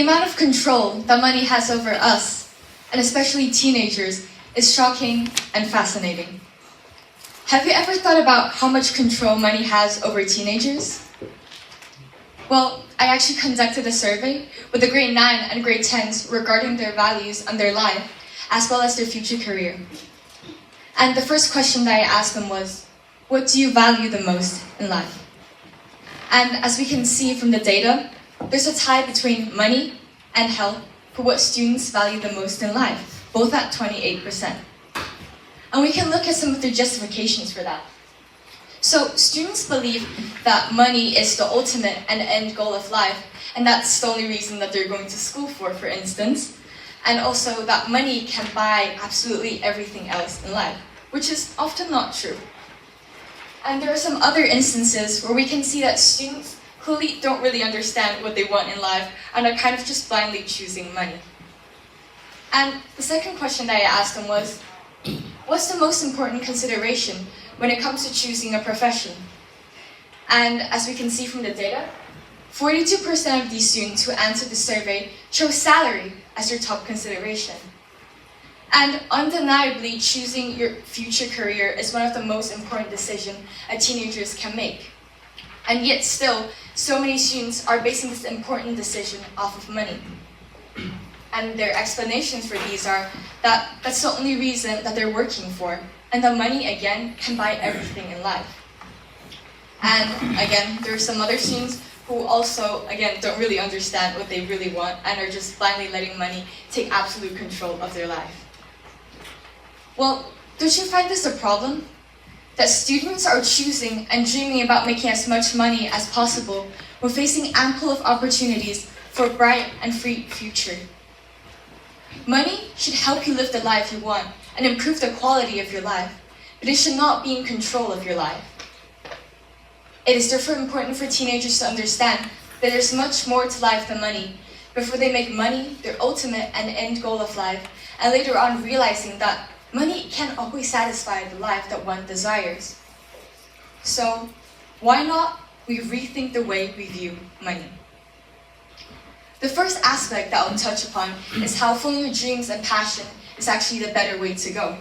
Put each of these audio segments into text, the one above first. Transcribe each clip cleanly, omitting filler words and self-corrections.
The amount of control that money has over us, and especially teenagers, is shocking and fascinating. Have you ever thought about how much control money has over teenagers? Well, I actually conducted a survey with the grade 9 and grade 10s regarding their values and their life, as well as their future career. And the first question that I asked them was, what do you value the most in life? And as we can see from the data, there's a tie between money and health for what students value the most in life, both at 28%. And we can look at some of their justifications for that. So students believe that money is the ultimate and end goal of life, and that's the only reason that they're going to school for instance. And also that money can buy absolutely everything else in life, which is often not true. And there are some other instances where we can see that students clearly don't really understand what they want in life and are kind of just blindly choosing money. And the second question that I asked them was, what's the most important consideration when it comes to choosing a profession? And as we can see from the data, 42% of these students who answered the survey chose salary as their top consideration. And undeniably, choosing your future career is one of the most important decisions teenagers can make. And yet still, so many students are basing this important decision off of money. And their explanations for these are that that's the only reason that they're working for, and that money, again, can buy everything in life. And again, there are some other students who also, again, don't really understand what they really want and are just blindly letting money take absolute control of their life. Well, don't you find this a problem? That students are choosing and dreaming about making as much money as possible while facing ample of opportunities for a bright and free future. Money should help you live the life you want and improve the quality of your life, but it should not be in control of your life. It is therefore important for teenagers to understand that there's much more to life than money before they make money their ultimate and end goal of life, and later on realizing that money can't always satisfy the life that one desires. So, why not we rethink the way we view money? The first aspect that I'll touch upon is how following your dreams and passion is actually the better way to go.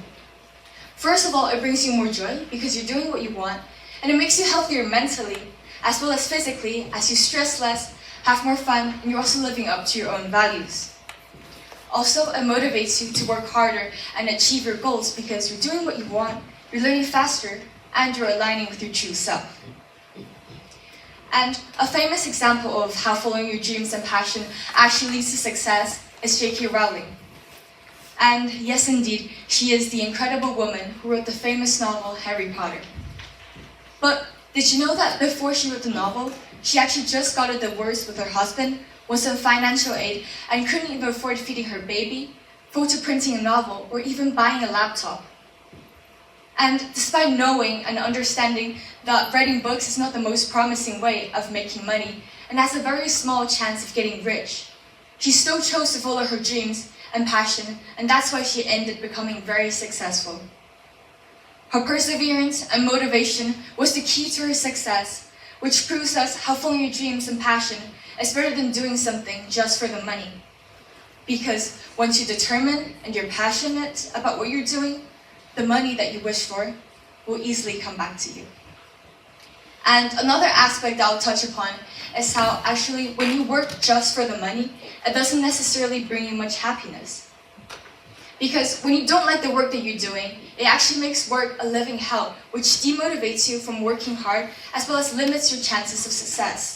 First of all, it brings you more joy because you're doing what you want, and it makes you healthier mentally as well as physically as you stress less, have more fun, and you're also living up to your own values. Also, it motivates you to work harder and achieve your goals because you're doing what you want, you're learning faster, and you're aligning with your true self. And a famous example of how following your dreams and passion actually leads to success is J.K. Rowling. And yes, indeed, she is the incredible woman who wrote the famous novel Harry Potter. But did you know that before she wrote the novel, she actually just got a divorce with her husband, was on financial aid, and couldn't even afford feeding her baby, photo printing a novel, or even buying a laptop? And despite knowing and understanding that writing books is not the most promising way of making money, and has a very small chance of getting rich, she still chose to follow her dreams and passion, and that's why she ended becoming very successful. Her perseverance and motivation was the key to her success, which proves us how following your dreams and passion is better than doing something just for the money. Because once you're determined and you're passionate about what you're doing, the money that you wish for will easily come back to you. And another aspect that I'll touch upon is how actually when you work just for the money, it doesn't necessarily bring you much happiness. Because when you don't like the work that you're doing, it actually makes work a living hell, which demotivates you from working hard as well as limits your chances of success.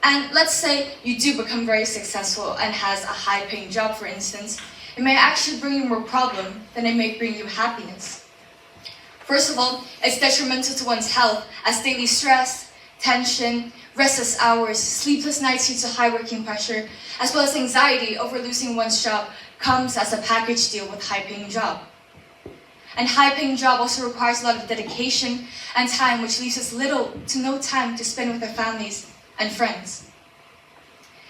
And let's say you do become very successful and has a high-paying job, for instance, it may actually bring you more problem than it may bring you happiness. First of all, it's detrimental to one's health as daily stress, tension, restless hours, sleepless nights due to high working pressure, as well as anxiety over losing one's job comes as a package deal with high-paying job. And high-paying job also requires a lot of dedication and time, which leaves us little to no time to spend with our families and friends.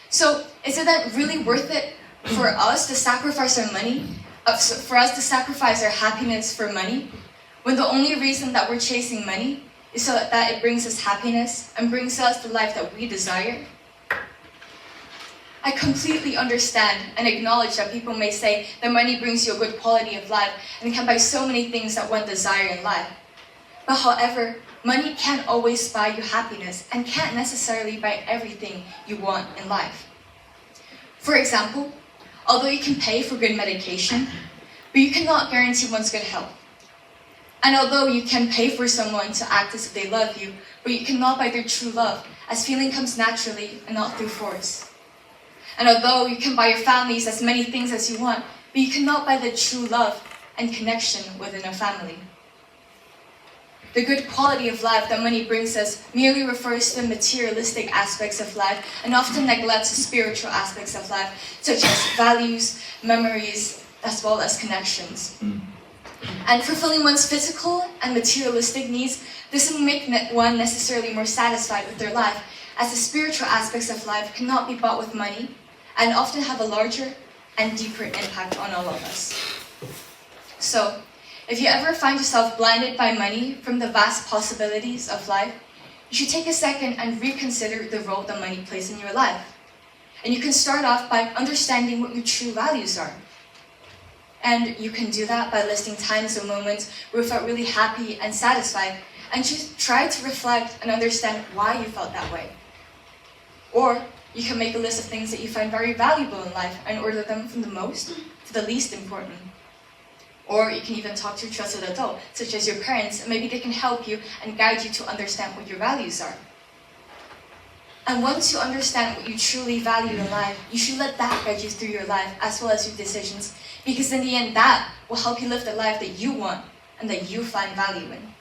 So, is it then really worth it for us to sacrifice our money, for us to sacrifice our happiness for money, when the only reason that we're chasing money is so that it brings us happiness and brings us the life that we desire? I completely understand and acknowledge that people may say that money brings you a good quality of life and can buy so many things that one desire in life. But however, money can't always buy you happiness and can't necessarily buy everything you want in life. For example, although you can pay for good medication, but you cannot guarantee one's good health. And although you can pay for someone to act as if they love you, but you cannot buy their true love, as feeling comes naturally and not through force. And although you can buy your families as many things as you want, but you cannot buy the true love and connection within a family. The good quality of life that money brings us merely refers to the materialistic aspects of life and often neglects the spiritual aspects of life, such as values, memories, as well as connections. And fulfilling one's physical and materialistic needs doesn't make one necessarily more satisfied with their life, as the spiritual aspects of life cannot be bought with money and often have a larger and deeper impact on all of us. So, if you ever find yourself blinded by money from the vast possibilities of life, you should take a second and reconsider the role that money plays in your life. And you can start off by understanding what your true values are. And you can do that by listing times or moments where you felt really happy and satisfied, and just try to reflect and understand why you felt that way. Or you can make a list of things that you find very valuable in life and order them from the most to the least important. Or you can even talk to a trusted adult, such as your parents, and maybe they can help you and guide you to understand what your values are. And once you understand what you truly value in life, you should let that guide you through your life as well as your decisions, because in the end, that will help you live the life that you want and that you find value in.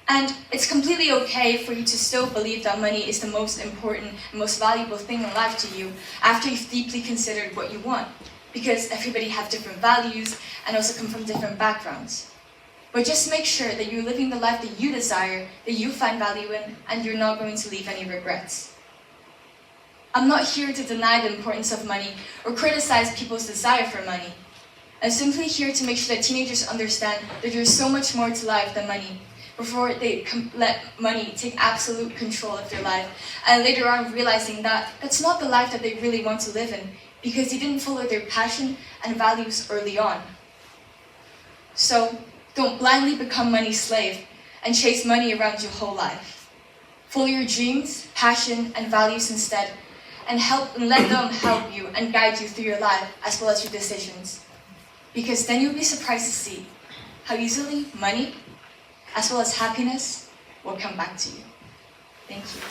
And it's completely okay for you to still believe that money is the most important and most valuable thing in life to you after you've deeply considered what you want, because everybody have different values and also come from different backgrounds. But just make sure that you're living the life that you desire, that you find value in, and you're not going to leave any regrets. I'm not here to deny the importance of money or criticize people's desire for money. I'm simply here to make sure that teenagers understand that there's so much more to life than money, before they let money take absolute control of their life, and later on realizing that that's not the life that they really want to live in, because they didn't follow their passion and values early on. So, don't blindly become money's slave and chase money around your whole life. Follow your dreams, passion, and values instead, and let them help you and guide you through your life as well as your decisions. Because then you'll be surprised to see how easily money, as well as happiness, will come back to you. Thank you.